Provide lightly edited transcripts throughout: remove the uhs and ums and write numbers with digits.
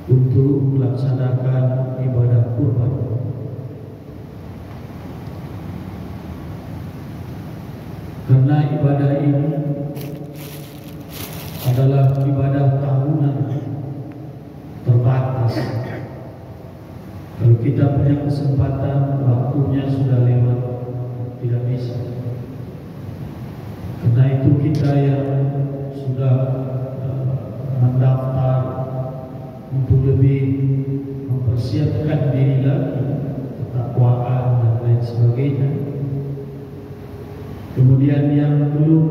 untuk melaksanakan ibadah kurban. Karena ibadah ini adalah ibadah tahunan terbatas. Kalau kita punya kesempatan, waktunya sudah lewat, tidak bisa. Karena itu kita yang sudah mendaftar untuk lebih mempersiapkan diri lagi, ketakwaan dan lain sebagainya. Kemudian yang belum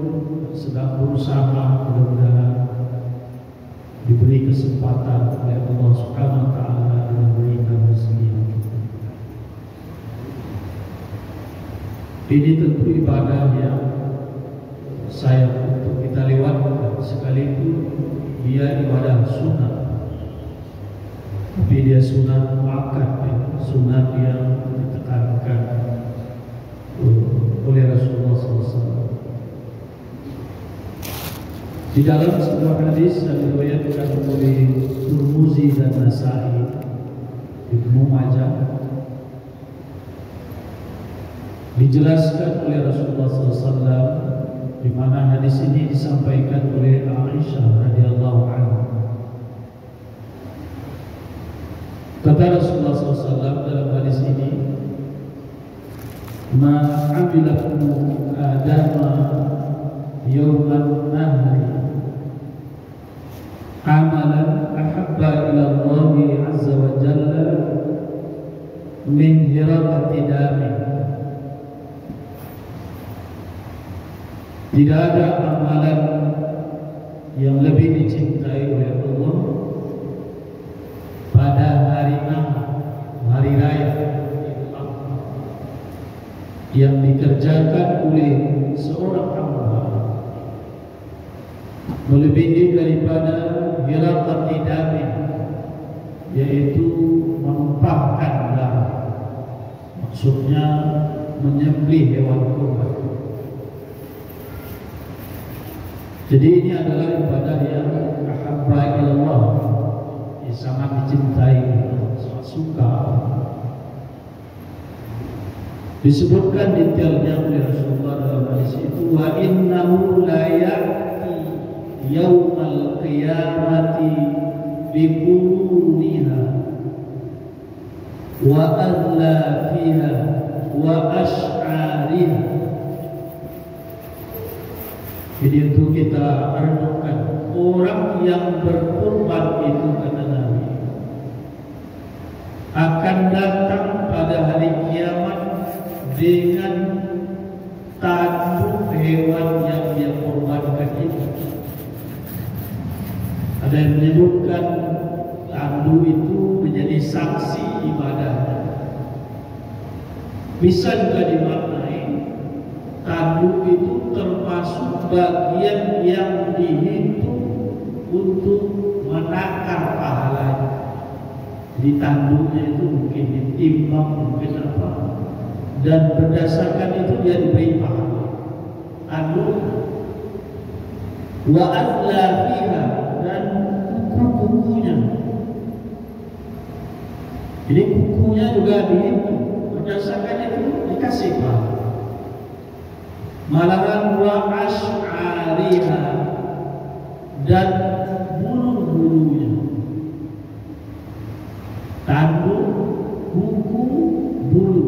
sedang berusaha, mudah-mudahan diberi kesempatan oleh Allah Subhanahu wa taala dengan berikan rezeki yang cukup. Ini tentu ibadah yang sayang untuk kita lewatkan, sekalipun dia ibadah sunat, tapi dia sunat muakkad, sunat yang ditekankan oleh Rasulullah SAW. Di dalam sebuah hadis yang diriwayatkan oleh Tirmizi dan Nasa'i, Ibnu Majah, dijelaskan oleh Rasulullah SAW, di mana hadis ini disampaikan oleh Aisyah radhiyallahu anha. Kata Rasulullah SAW dalam hadis ini, "Ma 'amila ibnu Adam yawman nahri amalan ahabba ila Allah azza wa jalla min hiraqati dami." Tidak ada amalan yang lebih dicintai oleh Allah pada hari Nahar, hari raya yang dikerjakan oleh seorang hamba melebihi daripada hiraqati dami, yaitu menumpahkan darah, maksudnya menyembelih hewan kurban. Jadi ini adalah ibadah yang ahabba ilallah, yang sangat dicintai, sangat suka. Disebutkan detailnya oleh Rasulullah dalam hadis itu, wa innahu la ya'ti yaumal qiyamati biquruniha wa adlafiha wa ash'ariha. Jadi itu kita renungkan, orang yang berkorban itu, kata Nabi, akan datang pada hari kiamat dengan tanduk hewan yang dia korbankan itu. Ada yang menyebutkan tanduk itu menjadi saksi ibadahnya. Bisa juga dimaknai tanduk itu termasuk bagian yang dihitung untuk menakar pahalanya. Di tanduknya itu mungkin ditimbang, mungkin apa, dan berdasarkan itu dia diberi pahala. Tanduk wa adlafiha, dan kuku-kukunya. Jadi kukunya juga dihitung, berdasarkan itu dikasih pahala. Malahan wa ash'ariha, dan bulu-bulunya. Tanduk, kuku, bulu.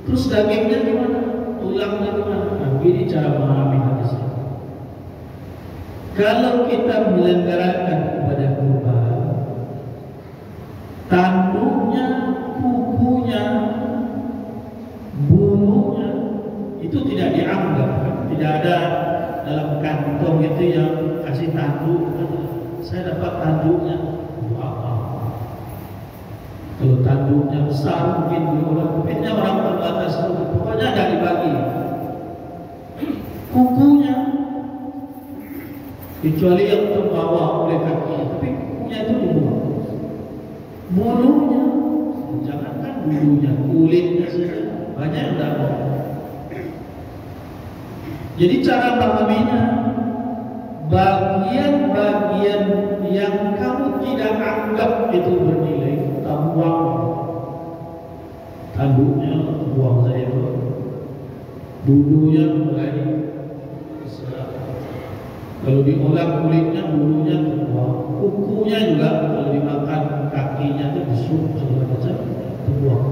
Terus dagingnya gimana? Tulangnya gimana? Nah, ini cara memahami hadis ini. Kalau kita menyelenggarakan ibadah kurban, tanduknya, kukunya, bulunya itu tidak dianggap, tidak ada dalam kantong itu yang kasih tanduk. Saya dapat tanduknya. Kalau tanduknya besar mungkin orang terbatas, pokoknya ada dibagi. Kukunya, kecuali yang terbawa oleh kakinya, tapi kukunya itu dibuang. Bulunya, jangankan bulunya, kulitnya saja banyak yang dapat. Jadi cara memahaminya, bagian-bagian yang kamu tidak anggap itu bernilai, kamu buang. Tanduknya buang saja, bulunya mulai diserap. Kalau diolah kulitnya, bulunya terbuang. Kukunya juga kalau dimakan, kakinya itu disup segala macam terbuang.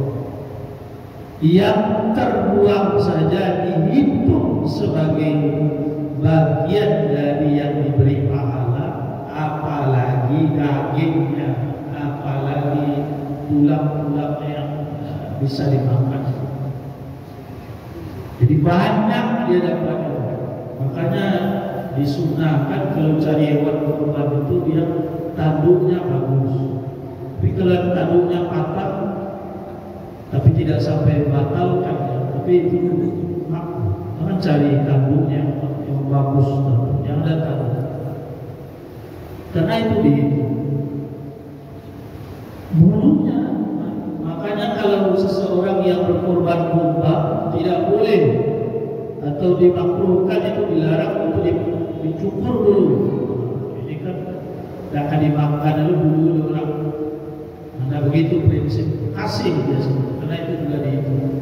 Yang terbuang saja dihitung sebagai bagian dari yang diberi pahala, apalagi dagingnya, apalagi tulang-tulangnya yang bisa dimakan. Jadi banyak dia dapat. Makanya disunahkan kalau cari hewan kurban itu dia tanduknya bagus. Tapi kalau tanduknya patah, tapi tidak sampai batalkan ya, tapi itu makruh. Jangan cari tanduknya yang bagus, jangan ada tanduk. Karena itu dihitung bulunya. Makanya kalau seseorang yang berkorban kurban tidak boleh atau dimakruhkan, itu dilarang untuk dicukur dulu. Ini kan tidak akan dimakan lalu bulu orang. Nah begitu prinsip kasih biasanya. Karena itu juga dihitung.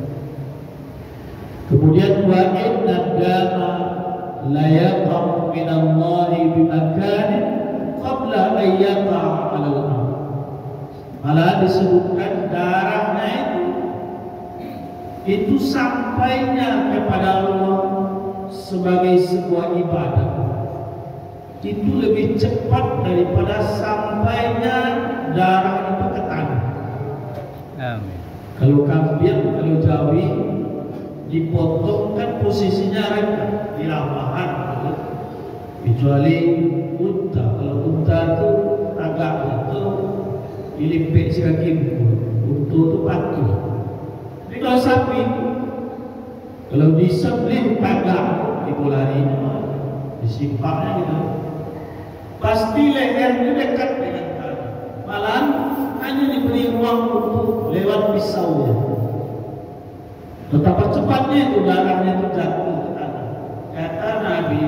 Kemudian wa inna dama la yaqam min Allah bi makanin qabla an yaqa' 'ala al-ardh. Malah disebutkan darahnya itu sampainya kepada Allah sebagai sebuah ibadah itu lebih cepat daripada sampainya darah itu ke tanah. Amin. Kalau kambing, kalau jawi dipotong kan posisinya rendah di lapangan, kecuali unta. Kalau unta itu agak itu dilimpik si kaki, unta itu patuh. Tapi kalau sapi, kalau disembelih tagak di bolarinya, disimpaknya gitu, pasti lehernya dekat dengan tanah. Malah hanya diberi ruang untuk lewat pisaunya. Betapa cepatnya itu darahnya itu jatuh ke tanah. Kata Nabi,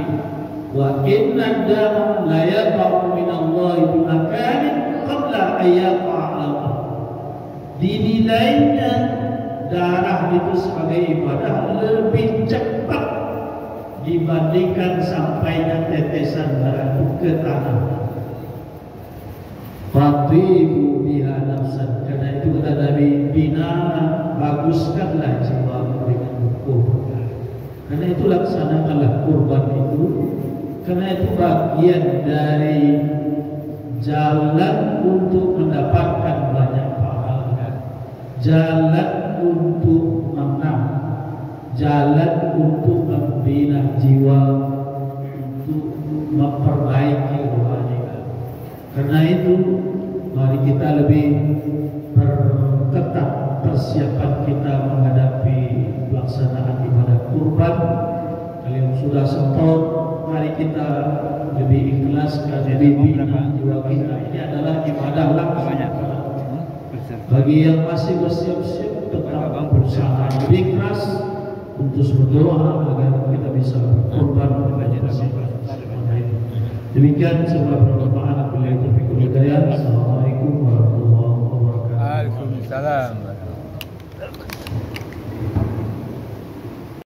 wa inna dama la yaqa'u min Allah bi makanin qabla an yaqa'. Dinilainya darah itu sebagai ibadah lebih cepat dibandingkan sampainya tetesan darah itu ke tanah. Fatibu biha nafsan. Karena itu kata Nabi, bina baguskanlah jiwa dengan hukum. Karena itu laksanakanlah kurban itu. Karena itu bagian dari jalan untuk mendapatkan banyak pahala, jalan untuk menang, jalan untuk membina jiwa, untuk memperbaiki rohani. Karena itu mari kita lebih perketat persiapan kita menghadapi pelaksanaan ibadah kurban. Kalau sudah sempat, mari kita lebih ikhlaskan, lebih bina jiwa kita. Ini adalah ibadah langsung. Bagi yang masih bersiap-siap, tetap berusaha lebih keras untuk berdoa agar kita bisa berkorban. Demikian semoga bermanfaat. Assalamualaikum warahmatullahi wabarakatuh. Waalaikumsalam.